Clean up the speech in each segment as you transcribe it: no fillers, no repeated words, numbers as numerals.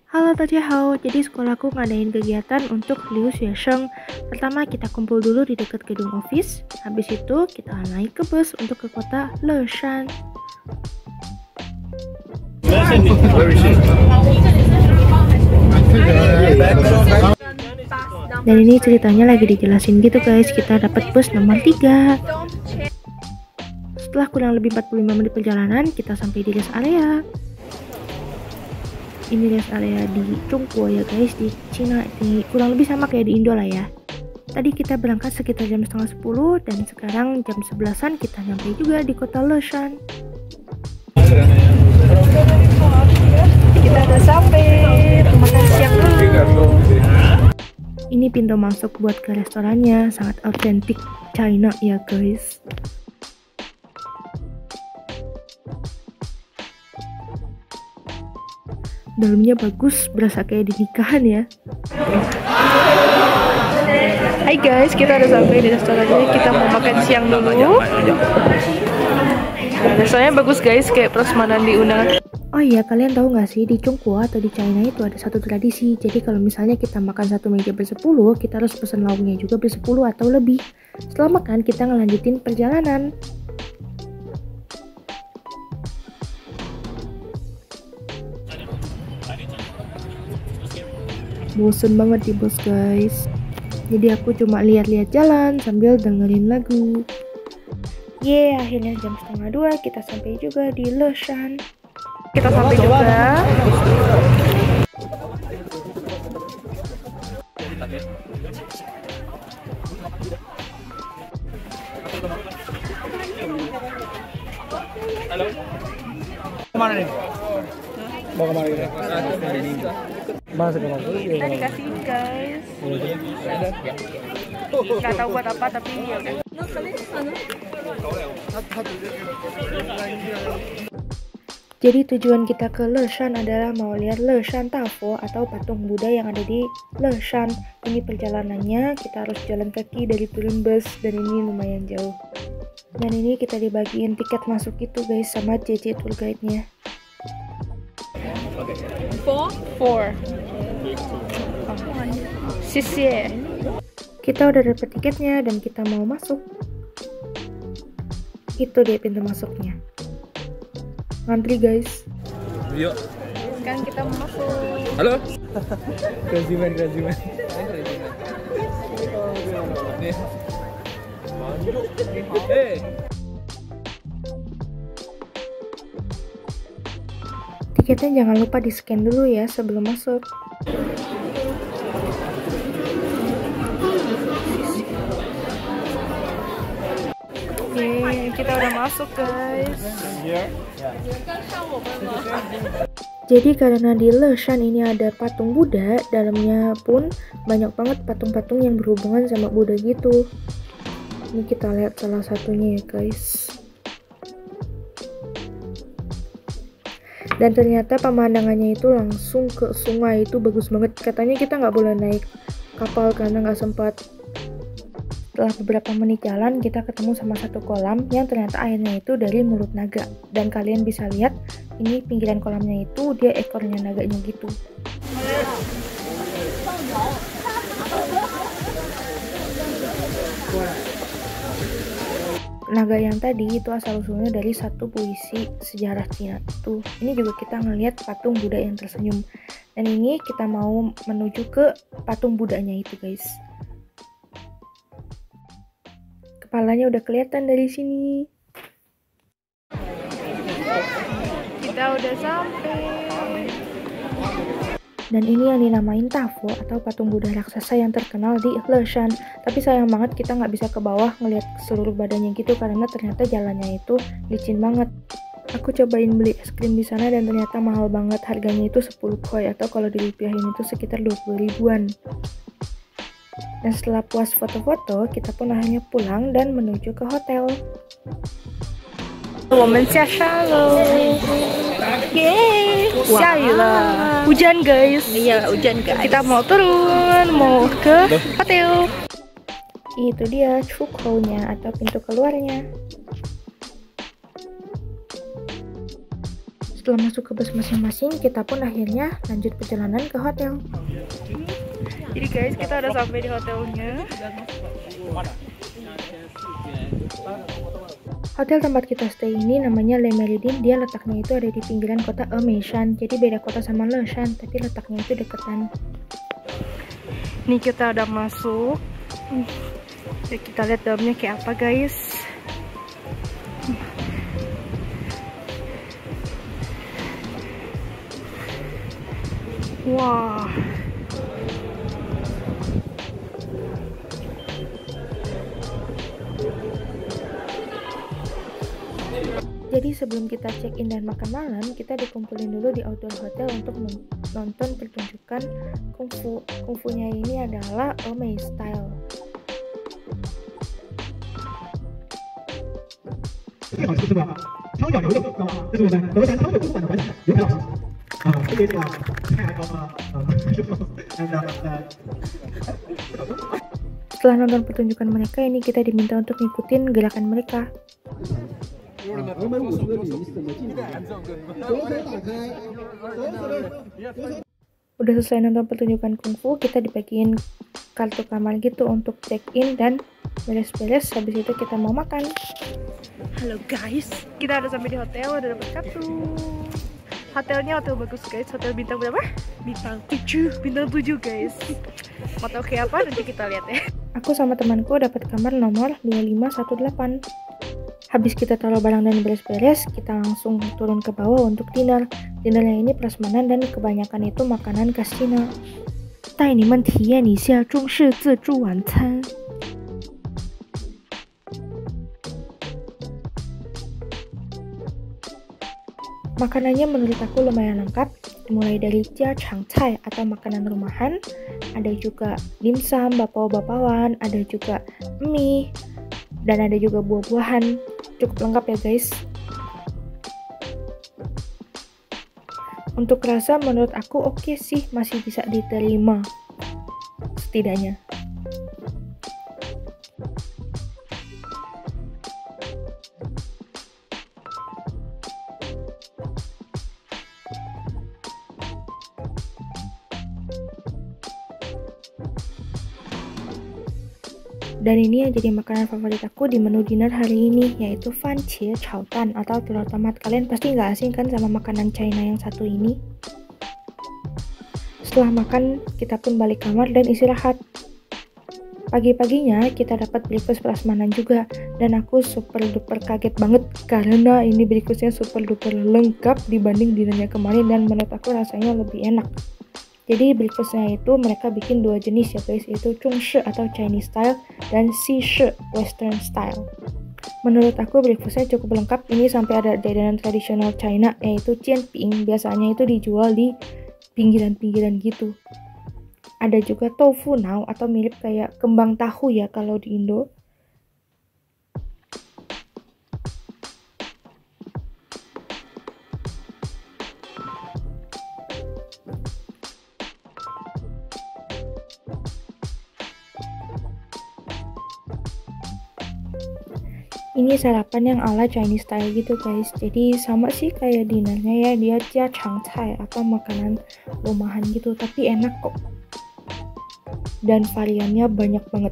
Halo Hao, jadi sekolahku ngadain kegiatan untuk Liu Xuesheng. Pertama kita kumpul dulu di dekat gedung office, habis itu kita naik ke bus untuk ke kota Leshan. Dan ini ceritanya lagi dijelasin gitu guys, kita dapat bus nomor 3. Setelah kurang lebih 45 menit perjalanan, kita sampai di rest area. Ini rest area di Chongguo ya guys, di Cina, kurang lebih sama kayak di Indo lah ya. Tadi kita berangkat sekitar jam setengah 10 dan sekarang jam 11-an kita nyampe juga di kota Leshan. Kita udah sampai, makan siang dulu. Ini pintu masuk buat ke restorannya, sangat autentik China ya guys. Dalamnya bagus, berasa kayak di nikahan ya. Hai guys, kita udah sampai di restorannya. Kita mau makan siang dulu. Restorannya bagus guys, kayak prasmanan di undangan. Oh iya, kalian tahu nggak sih di Chongguo atau di China itu ada satu tradisi. Jadi kalau misalnya kita makan satu meja bersepuluh, kita harus pesan lauknya juga bersepuluh atau lebih. Setelah makan kita ngelanjutin perjalanan. Bosen banget di bus guys, jadi aku cuma lihat-lihat jalan sambil dengerin lagu. Akhirnya jam setengah 2 kita sampai juga di Leshan. Kita sampai juga. Halo. Kemana nih? Mau kemana nih? Mana sekarang? Kita dikasihin guys. Gak tahu buat apa tapi ya udah. Jadi tujuan kita ke Leshan adalah mau lihat Leshan Tafo atau patung Buddha yang ada di Leshan. Ini perjalanannya kita harus jalan kaki dari turun bus dan ini lumayan jauh. Dan ini kita dibagiin tiket masuk itu guys sama JJ tour guide-nya. 4. Sisi. Kita udah dapet tiketnya dan kita mau masuk. Itu dia pintu masuknya. Ngantri guys. Yuk. Sekarang kita mau masuk. Halo. Crazy man. Tiketnya jangan lupa di scan dulu ya sebelum masuk. Kita udah masuk guys. Jadi karena di Leshan ini ada patung Buddha, dalamnya pun banyak banget patung-patung yang berhubungan sama Buddha gitu. Ini kita lihat salah satunya ya guys. Dan ternyata pemandangannya itu langsung ke sungai, itu bagus banget. Katanya kita nggak boleh naik kapal karena nggak sempat. Setelah beberapa menit jalan, kita ketemu sama satu kolam yang ternyata airnya itu dari mulut naga. Dan kalian bisa lihat, ini pinggiran kolamnya itu dia ekornya naganya gitu. Naga yang tadi itu asal-usulnya dari satu puisi sejarah Cina tuh. Ini juga kita ngelihat patung Buddha yang tersenyum. Dan ini kita mau menuju ke patung Buddhanya itu guys. Kepalanya udah kelihatan dari sini. Kita udah sampai. Dan ini yang dinamain Tafo atau patung Buddha raksasa yang terkenal di Leshan. Tapi sayang banget kita nggak bisa ke bawah ngelihat seluruh badannya gitu karena ternyata jalannya itu licin banget. Aku cobain beli es krim di sana dan ternyata mahal banget, harganya itu 10 koi atau kalau dirupiahin itu sekitar 20 ribuan. Dan setelah puas foto-foto, kita pun akhirnya pulang dan menuju ke hotel. Hujan guys. Iya, hujan guys. Kita mau turun, mau ke hotel. Itu dia Chukkou-nya atau pintu keluarnya. Setelah masuk ke bus masing-masing, kita pun akhirnya lanjut perjalanan ke hotel. Jadi guys, kita udah sampai di hotelnya. Hotel tempat kita stay ini namanya Le Méridien. Dia letaknya itu ada di pinggiran kota Emeshan. Jadi beda kota sama Leshan, tapi letaknya itu deketan. Nih kita udah masuk. Jadi kita lihat dalamnya kayak apa guys. Wah. Jadi sebelum kita check-in dan makan malam, kita dikumpulin dulu di outdoor hotel untuk nonton pertunjukan kungfu. Kungfunya ini adalah Omei style. Setelah nonton pertunjukan mereka ini, kita diminta untuk ngikutin gerakan mereka. Udah selesai nonton pertunjukan kungfu, kita dibagiin kartu kamar gitu untuk check-in dan beres-beres. Habis itu kita mau makan. Halo guys, kita udah sampai di hotel, udah dapet kartu. Hotelnya hotel bagus guys, hotel bintang berapa? Bintang 7 guys. Mau tahu kayak apa? Nanti kita lihat ya. Aku sama temanku dapat kamar nomor 2518. Habis kita taruh barang dan beres-beres, kita langsung turun ke bawah untuk dinner. Dinnernya ini prasmanan dan kebanyakan itu makanan khas Cina. 带你们体验一下中式自助晚餐。 Makanannya menurut aku lumayan lengkap, mulai dari jia chang cai atau makanan rumahan, ada juga dimsum, bapau-bapawan, ada juga mie, dan ada juga buah-buahan. Cukup lengkap ya guys. Untuk rasa menurut aku oke sih, masih bisa diterima setidaknya. Dan ini yang jadi makanan favorit aku di menu dinner hari ini, yaitu fan cie chao tan atau telur tomat. Kalian pasti nggak asing kan sama makanan China yang satu ini? Setelah makan, kita pun balik kamar dan istirahat. Pagi-paginya kita dapat breakfast prasmanan juga, dan aku super duper kaget banget karena ini breakfastnya super duper lengkap dibanding dinnernya kemarin, dan menurut aku rasanya lebih enak. Jadi breakfastnya itu mereka bikin dua jenis ya guys, yaitu Zhongshi atau Chinese style dan Sishi Western style. Menurut aku breakfastnya cukup lengkap. Ini sampai ada jajanan tradisional China yaitu jianping, biasanya itu dijual di pinggiran-pinggiran gitu. Ada juga tofu now atau mirip kayak kembang tahu ya kalau di Indo. Ini sarapan yang ala Chinese style gitu guys. Jadi sama sih kayak dinernya ya, dia jia chang cai atau makanan rumahan gitu, tapi enak kok. Dan variannya banyak banget.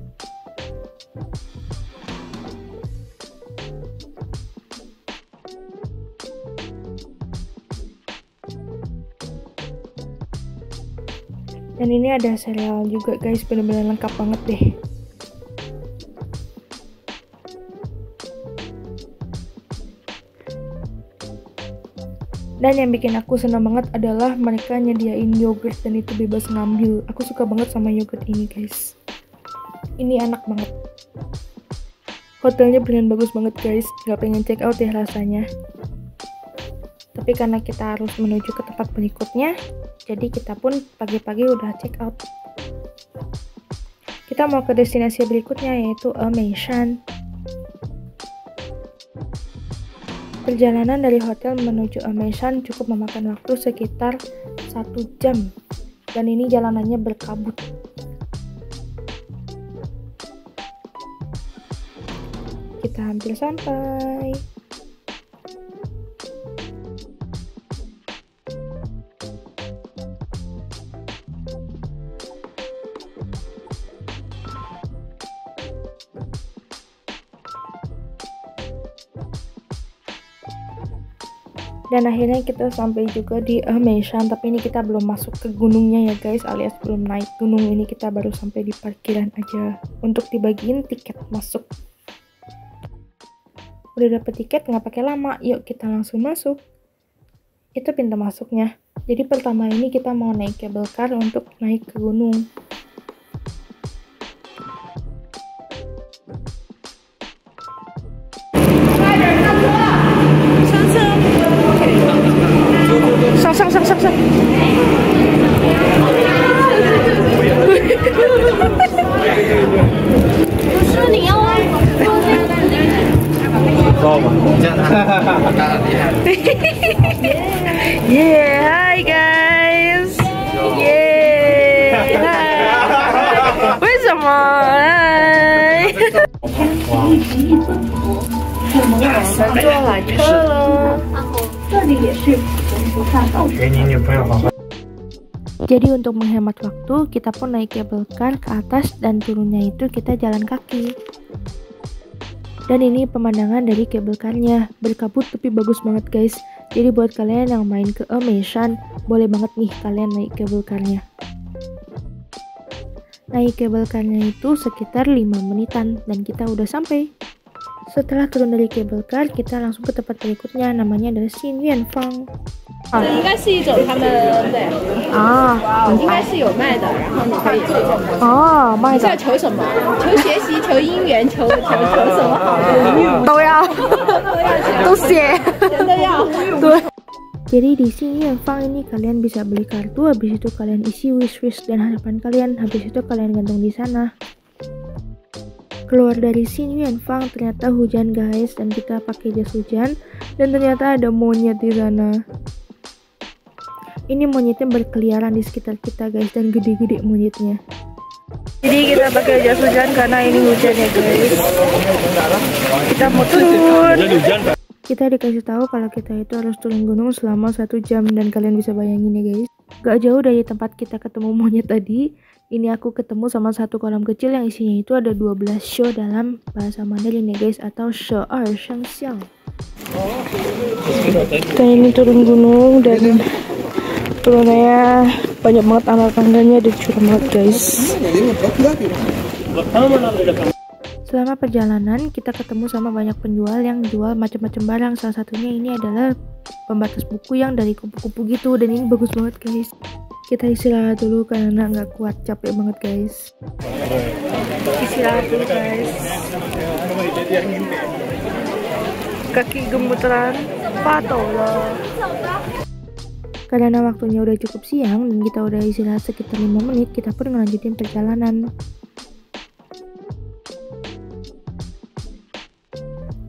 Dan ini ada sereal juga guys, bener-bener lengkap banget deh. Dan yang bikin aku senang banget adalah mereka nyediain yogurt dan itu bebas ngambil. Aku suka banget sama yogurt ini guys. Ini enak banget. Hotelnya beneran bagus banget guys. Gak pengen check out ya rasanya. Tapi karena kita harus menuju ke tempat berikutnya, jadi kita pun pagi-pagi udah check out. Kita mau ke destinasi berikutnya yaitu Emeshan. Perjalanan dari hotel menuju Emeshan cukup memakan waktu sekitar 1 jam. Dan ini jalanannya berkabut. Kita hampir sampai. Dan akhirnya kita sampai juga di Meishan, tapi ini kita belum masuk ke gunungnya ya guys, alias belum naik gunung. Ini kita baru sampai di parkiran aja untuk dibagiin tiket masuk. Udah dapet tiket, nggak pakai lama, yuk kita langsung masuk. Itu pintu masuknya. Jadi pertama ini kita mau naik cable car untuk naik ke gunung. Sang. Yeah, hi guys. Yeah, hi. 为什么？嗨。我们坐缆车了。这里也是不上岛。给你女朋友好好。Jadi untuk menghemat waktu, kita pun naik cable car ke atas dan turunnya itu kita jalan kaki. Dan ini pemandangan dari cable car-nya, berkabut tapi bagus banget guys. Jadi buat kalian yang main ke Meishan, boleh banget nih kalian naik cable car-nya. Naik cable car-nya itu sekitar 5 menitan dan kita udah sampai. Setelah turun dari cable car, kita langsung ke tempat berikutnya, namanya adalah Xinyuanfang. 应该是一种他们对应该是有卖的，然后你可以卖的。你是要求什么？求学习、求姻缘、求什么好的？都要，都写，全都要。对。Jadi di Xinyuanfang ini kalian bisa beli kartu, habis itu kalian isi wish dan harapan kalian, habis itu kalian gantung di sana. Keluar dari Xinyuanfang ternyata hujan guys, dan kita pakai jas hujan, dan ternyata ada monyet di sana. Ini monyetnya berkeliaran di sekitar kita guys, dan gede-gede monyetnya. Jadi kita pakai jas hujan karena ini hujan ya guys. Kita mau turun. Kita dikasih tahu kalau kita itu harus turun gunung selama 1 jam, dan kalian bisa bayangin ya guys. Gak jauh dari tempat kita ketemu monyet tadi, ini aku ketemu sama satu kolam kecil yang isinya itu ada 12 show dalam bahasa Mandarin ya guys, atau 12 shengxiang. Kita ini turun gunung dan turunnya banyak banget anak tangganya dan curam banget guys. Selama perjalanan kita ketemu sama banyak penjual yang jual macam-macam barang. Salah satunya ini adalah pembatas buku yang dari kupu-kupu gitu, dan ini bagus banget guys. Kita istirahat dulu karena nggak kuat, capek banget guys. Istirahat dulu guys. Kaki gemeteran, patah lah. Karena waktunya udah cukup siang dan kita udah istirahat sekitar 5 menit, kita pun ngelanjutin perjalanan.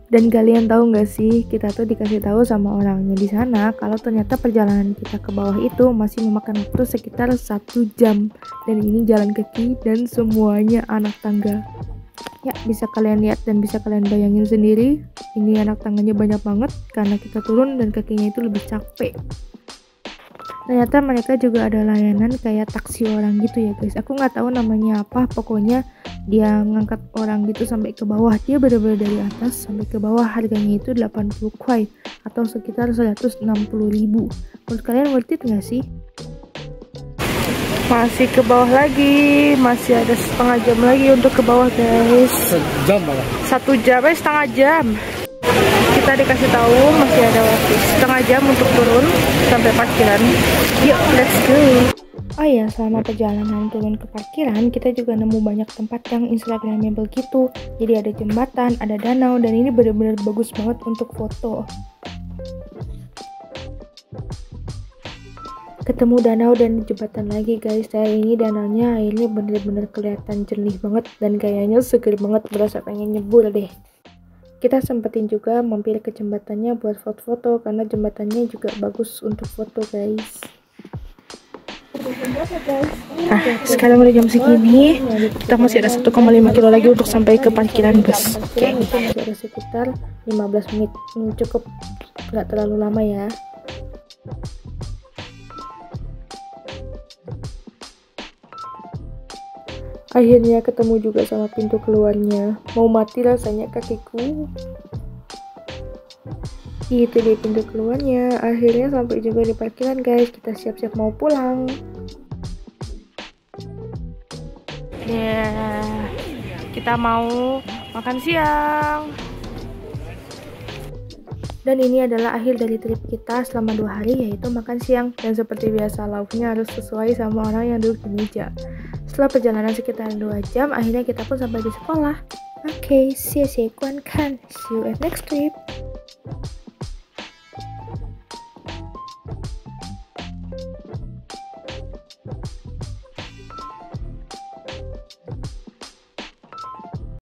Dan kalian tahu nggak sih, kita tuh dikasih tahu sama orangnya di sana kalau ternyata perjalanan kita ke bawah itu masih memakan waktu sekitar 1 jam. Dan ini jalan kaki dan semuanya anak tangga. Ya, bisa kalian lihat dan bisa kalian bayangin sendiri, ini anak tangganya banyak banget karena kita turun dan kakinya itu lebih capek. Ternyata mereka juga ada layanan kayak taksi orang gitu ya guys. Aku nggak tahu namanya apa, pokoknya dia ngangkat orang gitu sampai ke bawah. Dia benar-benar dari atas sampai ke bawah. Harganya itu 80 kuai atau sekitar 160.000. Menurut kalian worth it nggak sih? Masih ke bawah lagi, masih ada setengah jam lagi untuk ke bawah guys. 1 jam, setengah jam. Kita dikasih tahu masih ada waktu setengah jam untuk turun sampai parkiran. Yuk, let's go. Oh ya, selama perjalanan turun ke parkiran, kita juga nemu banyak tempat yang instagramable gitu. Jadi ada jembatan, ada danau, dan ini benar-benar bagus banget untuk foto. Ketemu danau dan jembatan lagi guys. Saya ini danaunya airnya benar-benar kelihatan jernih banget dan kayaknya seger banget, berasa pengen nyebur deh. Kita sempetin juga mampir ke jembatannya buat foto-foto karena jembatannya juga bagus untuk foto guys. Nah, sekarang udah jam segini, kita masih ada 1,5 kilo lagi untuk sampai ke parkiran bus. Oke, masih ada sekitar 15 menit. Cukup, nggak terlalu lama ya. Akhirnya ketemu juga sama pintu keluarnya. Mau mati rasanya kakiku. Itu dia pintu keluarnya. Akhirnya sampai juga di parkiran guys. Kita siap-siap mau pulang. Kita mau makan siang. Dan ini adalah akhir dari trip kita selama 2 hari, yaitu makan siang. Dan seperti biasa, lauknya harus sesuai sama orang yang duduk di meja. Setelah perjalanan sekitar 2 jam, akhirnya kita pun sampai di sekolah. Oke, 谢谢观看. See you at next trip.